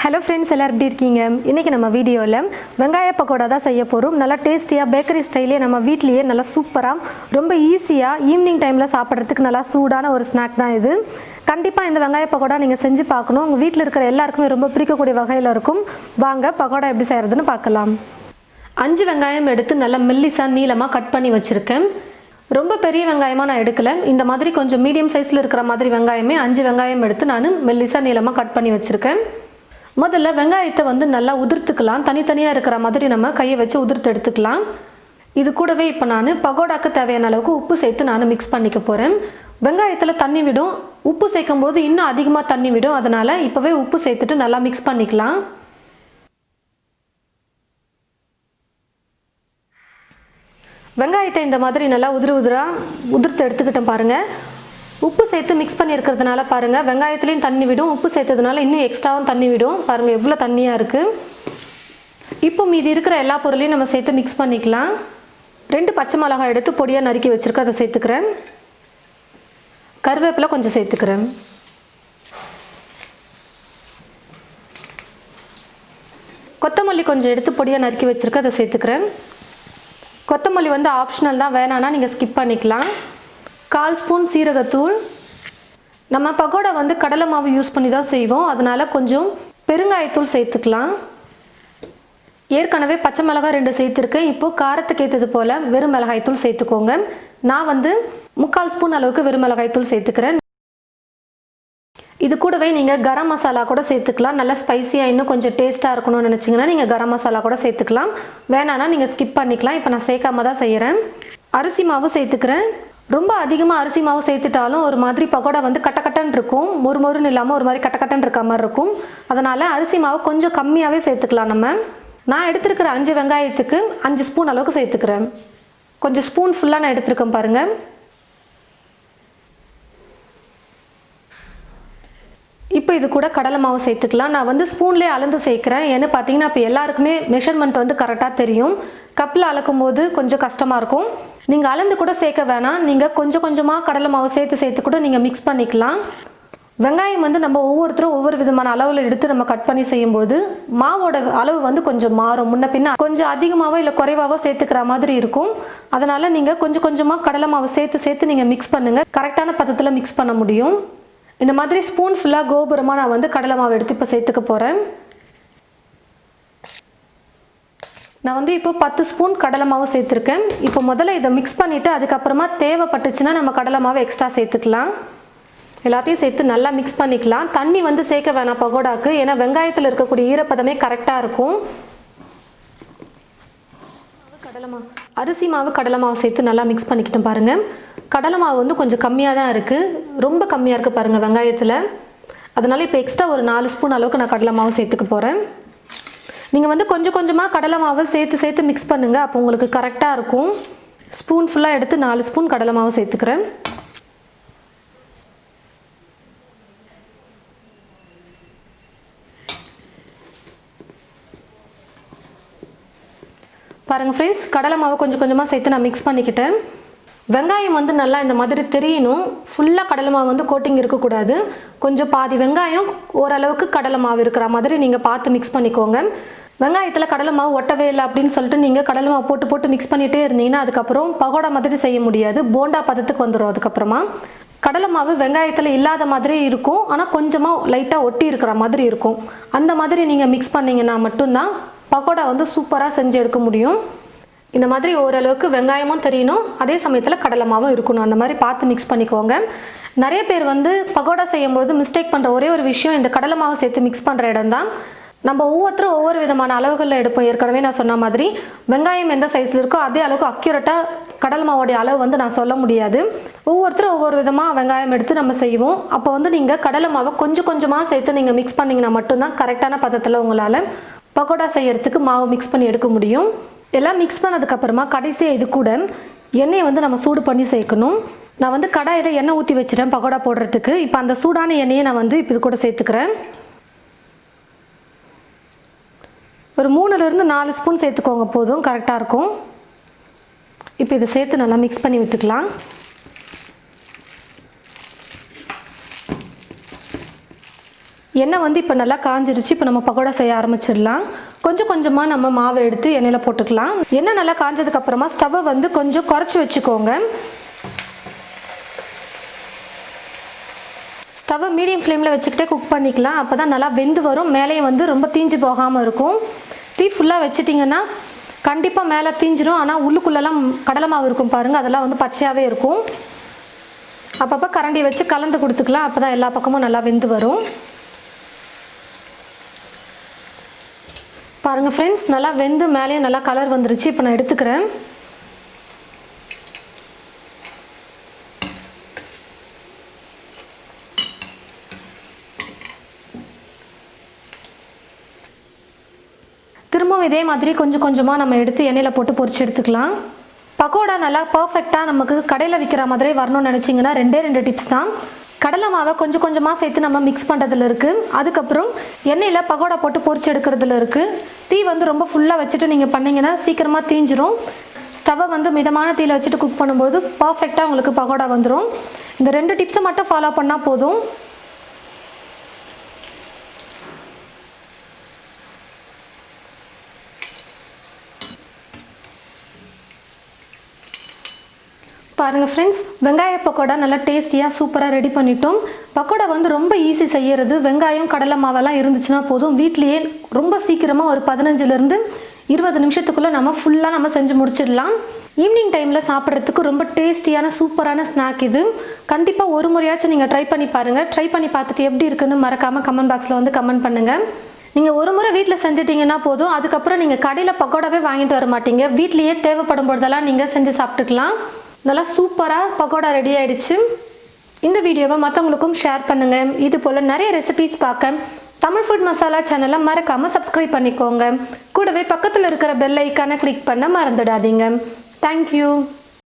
Hello friends, எல்லாரும் எப்படி இருக்கீங்க? இன்றைக்கி நம்ம வீடியோவில் வெங்காய பக்கோடா தான் செய்ய போகிறோம். நல்லா டேஸ்டியாக பேக்கரி ஸ்டைலே நம்ம வீட்லேயே நல்லா சூப்பராக ரொம்ப ஈஸியாக ஈவினிங் டைமில் சாப்பிட்றதுக்கு நல்லா சூடான ஒரு ஸ்நாக் தான் இது. கண்டிப்பாக இந்த வெங்காய பக்கோடா நீங்கள் செஞ்சு பார்க்கணும். உங்கள் வீட்டில் இருக்கிற எல்லாருக்குமே ரொம்ப பிடிக்கக்கூடிய வகையில் இருக்கும். வாங்க பக்கோடா எப்படி செய்கிறதுன்னு பார்க்கலாம். 5 வெங்காயம் எடுத்து நல்லா மெல்லிசாக நீளமாக கட் பண்ணி வச்சுருக்கேன். ரொம்ப பெரிய வெங்காயமாக நான் எடுக்கலை. இந்த மாதிரி கொஞ்சம் மீடியம் சைஸில் இருக்கிற மாதிரி வெங்காயமே 5 வெங்காயம் எடுத்து நான் மெல்லிசாக நீளமாக கட் பண்ணி வச்சுருக்கேன். முதல்ல வெங்காயத்தை நல்லா உதிர்த்துக்கலாம். தனித்தனியாக இருக்கிற மாதிரி நம்ம கையை வச்சு உதிர்த்து எடுத்துக்கலாம். இது கூடவே இப்போ நான் பகோடாக்கு தேவையான அளவுக்கு உப்பு சேர்த்து நான் மிக்ஸ் பண்ணிக்க போகிறேன். வெங்காயத்தில் தண்ணி விடும், உப்பு சேர்க்கும் போது இன்னும் அதிகமாக தண்ணி விடும். அதனால் இப்போவே உப்பு சேர்த்துட்டு நல்லா மிக்ஸ் பண்ணிக்கலாம். வெங்காயத்தை இந்த மாதிரி நல்லா உதிர்த்து எடுத்துக்கிட்டேன் பாருங்கள். உப்பு சேர்த்து மிக்ஸ் பண்ணியிருக்கிறதுனால பாருங்கள், வெங்காயத்துலேயும் தண்ணி விடும், உப்பு சேர்த்ததுனால இன்னும் எக்ஸ்ட்ராவும் தண்ணி விடும். பாருங்கள் எவ்வளோ தண்ணியாக இருக்குது. இப்போ மீதி இருக்கிற எல்லா பொருளையும் நம்ம சேர்த்து மிக்ஸ் பண்ணிக்கலாம். 2 பச்சை மிளகாய் எடுத்து பொடியாக நறுக்கி வச்சுருக்கேன், அதை சேர்த்துக்கிறேன். கருவேப்பிலை கொஞ்சம் சேர்த்துக்கிறேன். கொத்தமல்லி கொஞ்சம் எடுத்து பொடியாக நறுக்கி வச்சுருக்கேன், அதை சேர்த்துக்கிறேன். கொத்தமல்லி ஆப்ஷனல் தான், வேணான்னா நீங்கள் ஸ்கிப் பண்ணிக்கலாம். 1/4 ஸ்பூன் சீரகத்தூள். நம்ம பகோடா கடலை மாவு யூஸ் பண்ணி தான் செய்வோம், அதனால் கொஞ்சம் பெருங்காயத்தூள் சேர்த்துக்கலாம். ஏற்கனவே பச்சை மிளகாய் 2 சேர்த்துருக்கேன். இப்போது காரத்துக்கு ஏற்றது போல் வெறும் மிளகாய்த்தூள் சேர்த்துக்கோங்க. நான் 3/4 ஸ்பூன் அளவுக்கு வெறும் மிளகாய்த்தூள் சேர்த்துக்கிறேன். இது கூடவே நீங்கள் கரம் மசாலா கூட சேர்த்துக்கலாம். நல்லா ஸ்பைசியாக இன்னும் கொஞ்சம் டேஸ்ட்டாக இருக்கணும்னு நினச்சிங்கன்னா நீங்கள் கரம் மசாலா கூட சேர்த்துக்கலாம். வேணான்னா நீங்கள் ஸ்கிப் பண்ணிக்கலாம். இப்போ நான் சேர்க்காம தான் செய்கிறேன். அரிசி மாவு சேர்த்துக்கிறேன். ரொம்ப அதிகமாக அரிசி மாவு சேர்த்துட்டாலும் ஒரு மாதிரி பகோடா கட்டக்கட்டன் இருக்கும், மொறுமொறுன்னு இல்லாமல் ஒரு மாதிரி கட்டக்கட்டன் இருக்க மாதிரி இருக்கும். அதனால் அரிசி மாவு கொஞ்சம் கம்மியாகவே சேர்த்துக்கலாம். நான் எடுத்துருக்கிற 5 வெங்காயத்துக்கு 5 ஸ்பூன் அளவுக்கு சேர்த்துக்கிறேன். கொஞ்சம் ஸ்பூன் ஃபுல்லாக நான் எடுத்துருக்கேன் பாருங்கள். இப்போ இது கூட கடலை மாவு சேர்த்துக்கலாம். நான் ஸ்பூன்லேயே அளந்து சேர்க்குறேன். ஏன்னு பார்த்தீங்கன்னா இப்போ எல்லாருக்குமே மெஷர்மெண்ட் கரெக்டாக தெரியும். கப்பில் அளக்கும் போது கொஞ்சம் கஷ்டமாக இருக்கும். நீங்கள் அளந்து கூட சேர்க்க வேணாம். நீங்கள் கொஞ்சம் கொஞ்சமாக கடலை மாவு சேர்த்து கூட நீங்கள் மிக்ஸ் பண்ணிக்கலாம். வெங்காயம் நம்ம ஒவ்வொருத்தரும் ஒவ்வொரு விதமான அளவில் எடுத்து நம்ம கட் பண்ணி செய்யும்போது மாவோட அளவு கொஞ்சம் மாறும். முன்ன பின்ன கொஞ்சம் அதிகமாகவோ இல்லை குறைவாகவோ சேர்த்துக்கிற மாதிரி இருக்கும். அதனால் நீங்கள் கொஞ்சம் கொஞ்சமாக கடலை மாவு சேர்த்து நீங்கள் மிக்ஸ் பண்ணுங்கள். கரெக்டான பதத்தில் மிக்ஸ் பண்ண முடியும். இந்த மாதிரி ஸ்பூன் ஃபுல்லாக கோபுரமாக நான் கடலை மாவு எடுத்து இப்போ சேர்த்துக்க போகிறேன். நான் இப்போ 10 ஸ்பூன் கடலை மாவு சேர்த்துருக்கேன். இப்போ முதல்ல இதை மிக்ஸ் பண்ணிவிட்டு அதுக்கப்புறமா தேவைப்பட்டுச்சுன்னா நம்ம கடலை மாவு எக்ஸ்ட்ரா சேர்த்துக்கலாம். எல்லாத்தையும் சேர்த்து நல்லா மிக்ஸ் பண்ணிக்கலாம். தண்ணி சேர்க்க வேணாம் பகோடாக்கு, ஏன்னா வெங்காயத்தில் இருக்கக்கூடிய ஈரப்பதமே கரெக்டாக இருக்கும். அரிசி மாவு கடலை மாவு சேர்த்து நல்லா மிக்ஸ் பண்ணிக்கிட்டேன் பாருங்கள். கடலை மாவு கொஞ்சம் கம்மியாக தான் இருக்குது, ரொம்ப கம்மியாக இருக்குது பாருங்கள் வெங்காயத்தில். அதனால் இப்போ எக்ஸ்ட்ரா ஒரு 4 ஸ்பூன் அளவுக்கு நான் கடலை மாவு சேர்த்துக்க போகிறேன். நீங்கள் கொஞ்சம் கொஞ்சமாக கடலை மாவு சேர்த்து மிக்ஸ் பண்ணுங்கள், அப்போ உங்களுக்கு கரெக்டாக இருக்கும். ஸ்பூன் ஃபுல்லாக எடுத்து 4 ஸ்பூன் கடலை மாவு சேர்த்துக்கிறேன். பாருங்கள் ஃப்ரெண்ட்ஸ், கடலை மாவு கொஞ்சம் கொஞ்சமாக சேர்த்து நான் மிக்ஸ் பண்ணிக்கிட்டேன். வெங்காயம் நல்லா இந்த மாதிரி தெரியணும். ஃபுல்லாக கடலை மாவு கோட்டிங் இருக்கக்கூடாது. கொஞ்சம் பாதி வெங்காயம் ஓரளவுக்கு கடலை மாவு இருக்கிற மாதிரி நீங்கள் பார்த்து மிக்ஸ் பண்ணிக்கோங்க. வெங்காயத்தில் கடலை மாவு ஒட்டவே இல்லை அப்படின்னு சொல்லிட்டு நீங்கள் கடலை மாவு போட்டு மிக்ஸ் பண்ணிகிட்டே இருந்தீங்கன்னா அதுக்கப்புறம் பகோடா மாதிரி செய்ய முடியாது, போண்டா பதத்துக்கு வந்துடும். அதுக்கப்புறமா கடலை மாவு வெங்காயத்தில் இல்லாத மாதிரி இருக்கும், ஆனால் கொஞ்சமாக லைட்டாக ஒட்டி இருக்கிற மாதிரி இருக்கும். அந்த மாதிரி நீங்கள் மிக்ஸ் பண்ணிங்கன்னா மட்டும்தான் பகோடா சூப்பராக செஞ்சு எடுக்க முடியும். இந்த மாதிரி ஓரளவுக்கு வெங்காயமும் தெரியணும், அதே சமயத்தில் கடலை மாவும் இருக்கணும். அந்த மாதிரி பார்த்து மிக்ஸ் பண்ணிக்கோங்க. நிறைய பேர் பகோடா செய்யும்போது மிஸ்டேக் பண்ணுற ஒரே ஒரு விஷயம் இந்த கடலை மாவு சேர்த்து மிக்ஸ் பண்ணுற இடம் தான். நம்ம ஒவ்வொருத்தரும் ஒவ்வொரு விதமான அளவுகளில் எடுப்போம். ஏற்கனவே நான் சொன்ன மாதிரி வெங்காயம் எந்த சைஸில் இருக்கோ அதே அளவுக்கு அக்யூரேட்டாக கடலை மாவோடைய அளவு நான் சொல்ல முடியாது. ஒவ்வொருத்தரும் ஒவ்வொரு விதமாக வெங்காயம் எடுத்து நம்ம செய்வோம். அப்போ நீங்கள் கடலை மாவை கொஞ்சம் கொஞ்சமாக சேர்த்து நீங்கள் மிக்ஸ் பண்ணிங்கன்னா மட்டும்தான் கரெக்டான பதத்தில் உங்களால் பகோடா செய்யறதுக்கு மாவு மிக்ஸ் பண்ணி எடுக்க முடியும். எல்லாம் மிக்ஸ் பண்ணதுக்கப்புறமா கடைசியாக இது கூட எண்ணெயை நம்ம சூடு பண்ணி சேர்க்கணும். நான் கடாயில் எண்ணெய் ஊற்றி வச்சுட்டேன் பகோடா போடுறதுக்கு. இப்போ அந்த சூடான எண்ணெயை நான் இப்போ இது கூட சேர்த்துக்கிறேன். ஒரு 3லேருந்து 4 ஸ்பூன் சேர்த்துக்கோங்க, போதும், கரெக்டாக இருக்கும். இப்போ இதை சேர்த்து நல்லா மிக்ஸ் பண்ணி விட்டுக்கலாம். எண்ணெய் வந்து இப்போ நல்லா காஞ்சிருச்சு. இப்போ நம்ம பக்கோடா செய்ய ஆரம்பிச்சிடலாம். கொஞ்சம் கொஞ்சமாக நம்ம மாவை எடுத்து எண்ணெயில் போட்டுக்கலாம். எண்ணெய் நல்லா காஞ்சதுக்கப்புறமா ஸ்டவ்வை வந்து கொஞ்சம் குறைச்சி வச்சுக்கோங்க. ஸ்டவ்வை மீடியம் ஃப்ளேமில் வச்சுக்கிட்டே குக் பண்ணிக்கலாம். அப்போ தான் நல்லா வெந்து வரும். மேலேயே வந்து ரொம்ப தீஞ்சு போகாமல் இருக்கும். தீ ஃபுல்லாக வச்சிட்டிங்கன்னா கண்டிப்பாக மேலே தீஞ்சிரும். ஆனால் உள்ளுக்குள்ளெல்லாம் கடலை மாவு இருக்கும் பாருங்கள், அதெல்லாம் வந்து பச்சையாகவே இருக்கும். அப்பப்போ கரண்டி வச்சு கலந்து கொடுத்துக்கலாம். அப்போ தான் எல்லா பக்கமும் நல்லா வெந்து வரும். பாருங்கள் ஃப்ரெண்ட்ஸ், நல்லா வெந்து மேலேயும் நல்லா கலர் வந்துருச்சு. இப்போ நான் எடுத்துக்கிறேன். திரும்பவும் இதே மாதிரி கொஞ்சம் கொஞ்சமாக நம்ம எடுத்து எண்ணெயில் போட்டு பொரிச்சு எடுத்துக்கலாம். பக்கோடா நல்லா பர்ஃபெக்டாக நமக்கு கடையில் விற்கிற மாதிரி வரணும்னு நினச்சிங்கன்னா 2 டிப்ஸ் தான். கடலை மாவை கொஞ்சம் கொஞ்சமாக சேர்த்து நம்ம மிக்ஸ் பண்ணுறதுல இருக்குது. அதுக்கப்புறம் எண்ணெயில் பக்கோடா போட்டு பொரிச்சு எடுக்கிறதுல இருக்குது. தீ வந்து ரொம்ப ஃபுல்லாக வச்சுட்டு நீங்கள் பண்ணிங்கன்னா சீக்கிரமாக தீஞ்சிரும். ஸ்டவ்வை வந்து மிதமான தீயில் வச்சுட்டு குக் பண்ணும்போது பர்ஃபெக்டாக உங்களுக்கு பக்கோடா வந்துடும். இந்த 2 டிப்ஸை மட்டும் ஃபாலோ பண்ணால் போதும். பாருங்கள் ஃப்ரெண்ட்ஸ், வெங்காய பக்கோடா நல்லா டேஸ்டியாக சூப்பராக ரெடி பண்ணிட்டோம். பக்கோடா வந்து ரொம்ப ஈஸி செய்கிறது. வெங்காயம் கடலை மாவெல்லாம் இருந்துச்சுன்னா போதும். வீட்லேயே ரொம்ப சீக்கிரமாக ஒரு 15லேருந்து 20 நிமிஷத்துக்குள்ளே நம்ம செஞ்சு முடிச்சிடலாம். ஈவினிங் டைமில் சாப்பிட்றதுக்கு ரொம்ப டேஸ்டியான சூப்பரான ஸ்நாக் இது. கண்டிப்பாக ஒரு முறையாச்சும் நீங்கள் ட்ரை பண்ணி பாருங்கள். ட்ரை பண்ணி பார்த்துட்டு எப்படி இருக்குன்னு மறக்காமல் கமெண்ட் பாக்ஸில் வந்து கமெண்ட் பண்ணுங்கள். நீங்கள் ஒரு முறை வீட்டில் செஞ்சிட்டிங்கன்னா போதும். அதுக்கப்புறம் நீங்கள் கடையில் பக்கோடாவே வாங்கிட்டு வர மாட்டீங்க. வீட்லேயே தேவைப்படும் பொழுதெல்லாம் நீங்கள் செஞ்சு சாப்பிட்டுக்கலாம். நல்லா சூப்பராக பக்கோடா ரெடி ஆகிடுச்சு. இந்த வீடியோவை மற்றவங்களுக்கும் ஷேர் பண்ணுங்கள். இது போல் நிறைய ரெசிபீஸ் பார்க்க தமிழ் ஃபுட் மசாலா சேனலை மறக்காமல் சப்ஸ்கிரைப் பண்ணிக்கோங்க. கூடவே பக்கத்தில் இருக்கிற பெல் ஐக்கானை கிளிக் பண்ண மறந்துடாதீங்க. தேங்க்யூ.